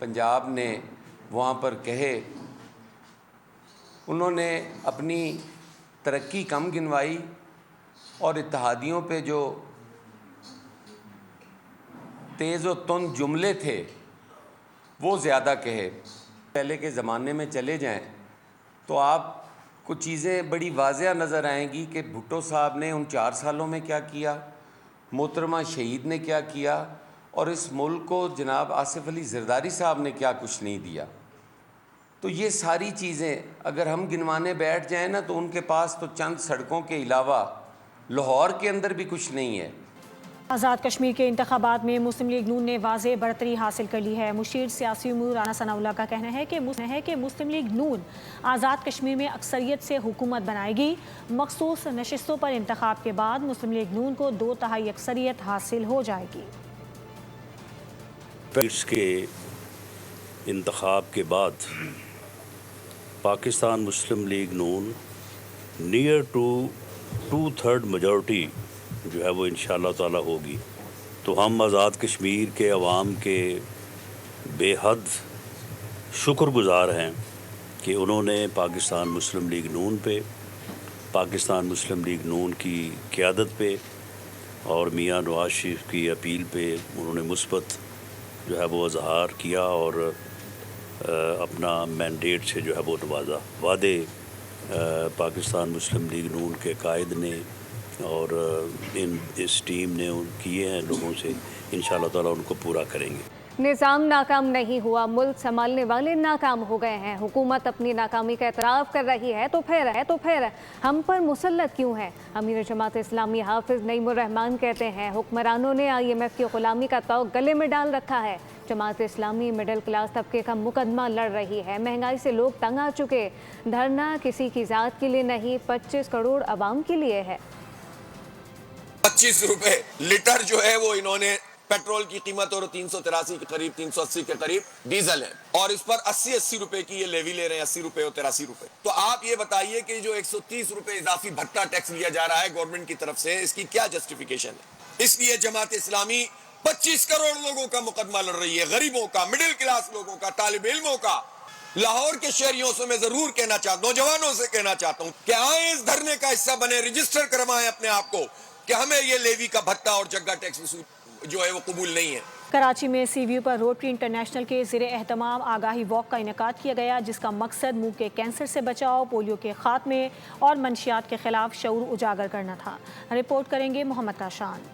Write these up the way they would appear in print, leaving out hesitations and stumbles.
پنجاب نے وہاں پر کہے، انہوں نے اپنی ترقی کم گنوائی اور اتحادیوں پہ جو تیز و تند جملے تھے وہ زیادہ کہے۔ پہلے کے زمانے میں چلے جائیں تو آپ کو چیزیں بڑی واضح نظر آئیں گی کہ بھٹو صاحب نے ان 4 سالوں میں کیا کیا، محترمہ شہید نے کیا کیا، اور اس ملک کو جناب آصف علی زرداری صاحب نے کیا کچھ نہیں دیا۔ تو یہ ساری چیزیں اگر ہم گنوانے بیٹھ جائیں نا تو ان کے پاس تو چند سڑکوں کے علاوہ لاہور کے اندر بھی کچھ نہیں ہے۔ آزاد کشمیر کے انتخابات میں مسلم لیگ نون نے واضح بڑھتری حاصل کر لی ہے۔ مشیر سیاسی امور رانا ثناء اللہ کا کہنا ہے کہ مسلم لیگ نون آزاد کشمیر میں اکثریت سے حکومت بنائے گی۔ مخصوص نشستوں پر انتخاب کے بعد مسلم لیگ نون کو 2/3 اکثریت حاصل ہو جائے گی۔ اس کے انتخاب کے بعد Pakistan Muslim League Nawaz near to 2/3 majority جو ہے وہ انشاءاللہ تعالی ہوگی۔ تو ہم آزاد کشمیر کے عوام کے بے حد شکر گزار ہیں کہ انہوں نے پاکستان مسلم لیگ نون پہ، پاکستان مسلم لیگ نون کی قیادت پہ اور میاں نواز شریف کی اپیل پہ انہوں نے مثبت جو ہے وہ اظہار کیا اور اپنا مینڈیٹ سے جو ہے وہ نوازا۔ وعدے پاکستان مسلم لیگ نون کے قائد نے اور اس ٹیم نے کیے ہیں لوگوں سے، انشاءاللہ تعالیٰ ان کو پورا کریں گے۔ نظام ناکام نہیں ہوا، ملک سنبھالنے والے ناکام ہو گئے ہیں۔ حکومت اپنی ناکامی کا اعتراف کر رہی ہے تو پھر ہم پر مسلط کیوں ہے؟ امیر جماعت اسلامی حافظ نعیم الرحمان کہتے ہیں حکمرانوں نے IMF کی غلامی کا طوق گلے میں ڈال رکھا ہے۔ جماعت اسلامی مڈل کلاس طبقے کا مقدمہ لڑ رہی ہے۔ مہنگائی سے لوگ تنگ آ چکے۔ دھرنا کسی کی ذات کے لیے نہیں، 25 کروڑ عوام کے لیے ہے۔ 25 روپے لیٹر جو ہے وہ انہوں نے پیٹرول کی قیمت اور 383 کے قریب 380 کے قریب ڈیزل ہے، اور اس پر 80 روپے کی یہ لیوی لے رہے ہیں، 80 روپے اور 83 روپے۔ تو آپ یہ بتائیے کہ جو 130 روپے اضافی بھتہ ٹیکس لیا جا رہا ہے گورنمنٹ کی طرف سے، اس کی کیا جسٹیفیکیشن ہے؟ اس لیے جماعت اسلامی 25 کروڑ لوگوں کا مقدمہ لڑ رہی ہے، غریبوں کا، مڈل کلاس لوگوں کا، طالب علموں کا۔ لاہور کے شہریوں سے میں ضرور کہنا چاہتا ہوں، نوجوانوں سے کہنا چاہتا ہوں کہ آئیں اس دھرنے کا حصہ بنے، رجسٹر کروائیں اپنے آپ کو کہ ہمیں یہ لیوی کا بھتہ اور جگہ ٹیکس جو ہے وہ قبول نہیں ہے۔ کراچی میں سی ویو پر روٹری انٹرنیشنل کے زیر اہتمام آگاہی واک کا انعقاد کیا گیا، جس کا مقصد منہ کے کینسر سے بچاؤ، پولیو کے خاتمے اور منشیات کے خلاف شعور اجاگر کرنا تھا۔ رپورٹ کریں گے محمد کاشان۔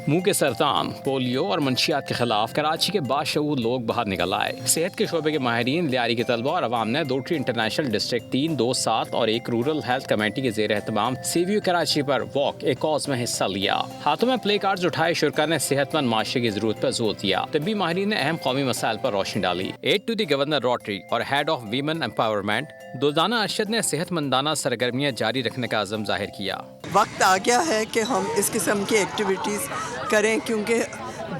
منہ کے سرطان، پولیو اور منشیات کے خلاف کراچی کے باشعور لوگ باہر نکل آئے۔ صحت کے شعبے کے ماہرین، لیاری کے طلبہ اور عوام نے روٹری انٹرنیشنل ڈسٹرکٹ 3, 2, 7 اور 1 رورل ہیلتھ کمیٹی کے زیر اہتمام سی ویو کراچی پر واک ایک کاز میں حصہ لیا۔ ہاتھوں میں پلے کارڈز اٹھائے شرکا نے صحت مند معاشرے کی ضرورت پر زور دیا۔ طبی ماہرین نے اہم قومی مسائل پر روشنی ڈالی۔ Aide to the governor Rotary اور head of women empowerment Durdana Arshad نے صحت مندانہ سرگرمیاں جاری رکھنے کا عزم ظاہر کیا۔ وقت آ گیا ہے کہ ہم اس قسم کی ایکٹیویٹیز کریں، کیونکہ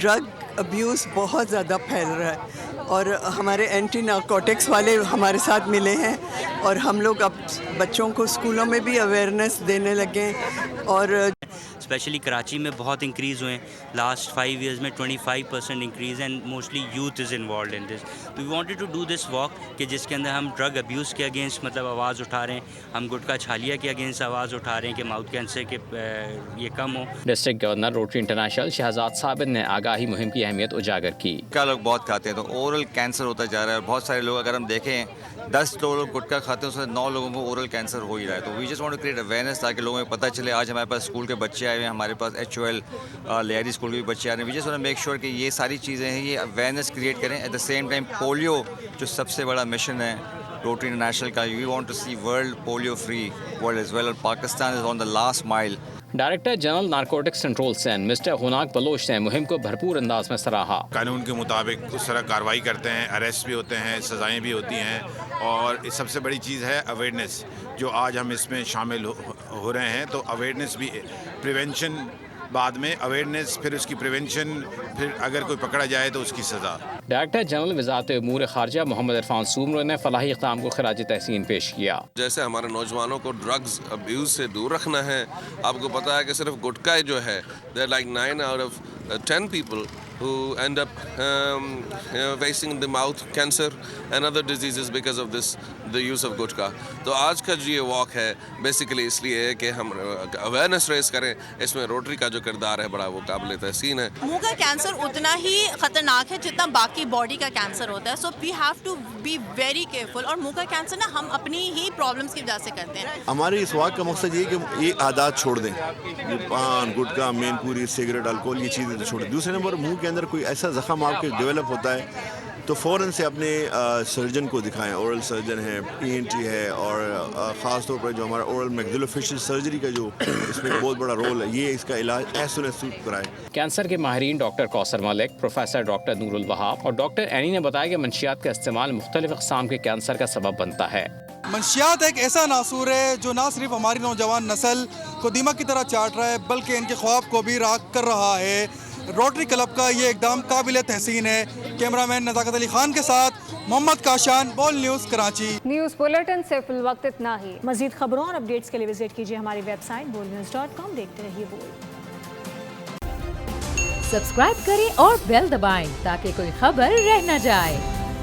ڈرگ ابیوز بہت زیادہ پھیل رہا ہے، اور ہمارے اینٹی نارکوٹکس والے ہمارے ساتھ ملے ہیں، اور ہم لوگ اب بچوں کو اسکولوں میں بھی اویئرنیس دینے لگے، اور اسپیشلی کراچی میں بہت انکریز ہوئے ہیں لاسٹ 5 ایئرز میں 25% increase, and mostly youth is involved in this. We wanted to do this walk کہ جس کے اندر ہم ڈرگ ابیوز کے اگینسٹ مطلب آواز اٹھا رہے ہیں، ہم گٹکا چھالیا کے اگینسٹ آواز اٹھا رہے ہیں کہ ماؤتھ کینسر کے یہ کم ہو۔ District governor Rotary International Shahzad Sabit نے آگاہی مہم کی اہمیت اجاگر کی۔ گٹکا لوگ بہت کھاتے ہیں تو اورل کینسر ہوتا جا رہا ہے، اور بہت سارے لوگ اگر ہم دیکھیں 10 لوگ گٹکا کھاتے ہیں اس میں 9 لوگوں کو اورل کینسر ہو ہی رہا ہے۔ تو we just want to create awareness تاکہ لوگوں کو پتہ چلے۔ آج ہمارے پاس اسکول کے بچے آئے ہوئے ہیں، ہمارے پاس HOL لیاری اسکول کے بھی بچے آ رہے ہیں۔ We just want to make sure کہ یہ ساری چیزیں ہیں، یہ اویئرنیس کریٹ کریں۔ At the same time polio جو سب سے بڑا مشن ہے روٹری انٹرنیشنل کا، we want to see world polio free world as well, اور Pakistan is on the last mile. Director general narcotics control سین مسٹر ہناک بلوچ نے مہم کو بھرپور انداز میں سراہا۔ قانون کے مطابق اس طرح کارروائی کرتے ہیں، اریسٹ بھی ہوتے ہیں، سزائیں بھی ہوتی ہیں، اور سب سے بڑی چیز ہے اویئرنیس جو آج ہم اس میں شامل ہو رہے ہیں۔ تو اویئرنیس بھی، پریونشن بعد میں، اویئرنیس پھر اس کی پریونشن، پھر اگر کوئی پکڑا جائے تو اس کی سزا۔ ڈائریکٹر جنرل وزارت امور خارجہ محمد عرفان سومرو نے فلاحی اقدام کو خراج تحسین پیش کیا۔ جیسے ہمارے نوجوانوں کو ڈرگز ابیوز سے دور رکھنا ہے، آپ کو پتہ ہے کہ صرف گٹکا جو ہے، دیر like 9 out of 10 people who end up facing the mouth cancer and other diseases because of the use of gutka. تو آج کا جو یہ واک ہے بیسیکلی اس لیے ہے کہ ہم اویئرنیس ریز کریں. اس میں روٹری کا جو کردار ہے بڑا وہ قابل تحسین ہے. منہ کا کینسر اتنا ہی خطرناک ہے جتنا باقی باڈی کا کینسر ہوتا ہے. So we have to be very careful. اور منہ کا کینسر نا ہم اپنی ہی پرابلمس کی وجہ سے کرتے ہیں. ہمارے اس واک کا مقصد یہ ہے کہ یہ عادات چھوڑ دیں. یہ پان گٹکا مین پوری سگریٹ الکوہول یہ چیزیں تو چھوڑ دیں. دوسرے نمبر منہ کے اندر کوئی ایسا زخم آپ کے ڈیولپ ہوتا ہے تو فوراً سے اپنے سرجن کو دکھائیں. اورل سرجن ہے, ENT ہے, اور خاص طور پر جو ہمارا اورل میگزیلوفیشل سرجری کا جو اس میں بہت بڑا رول ہے, یہ اس کا علاج ایز سون ایز سوٹ کرائیں. کینسر کے ماہرین ڈاکٹر کوثر ملک, پروفیسر ڈاکٹر نور الوہاب اور ڈاکٹر اینی نے بتایا کہ منشیات کا استعمال مختلف اقسام کے کینسر کا سبب بنتا ہے. منشیات ایک ایسا ناسور ہے جو نہ صرف ہماری نوجوان نسل کو دیمک کی طرح چاٹ رہا ہے بلکہ ان کے خواب کو بھی راغ کر رہا ہے. روٹری کلب کا یہ اقدام قابل تحسین ہے. کیمرہ مین نزاکت علی خان کے ساتھ محمد کاشان, بول نیوز کراچی. نیوز بلیٹن سے فی الوقت اتنا ہی. مزید خبروں اور اپڈیٹس کے لیے وزٹ کیجیے ہماری ویب سائٹ bolnews.com. دیکھتے رہیے بول. سبسکرائب کریں اور بیل دبائیں تاکہ کوئی خبر رہ نہ جائے.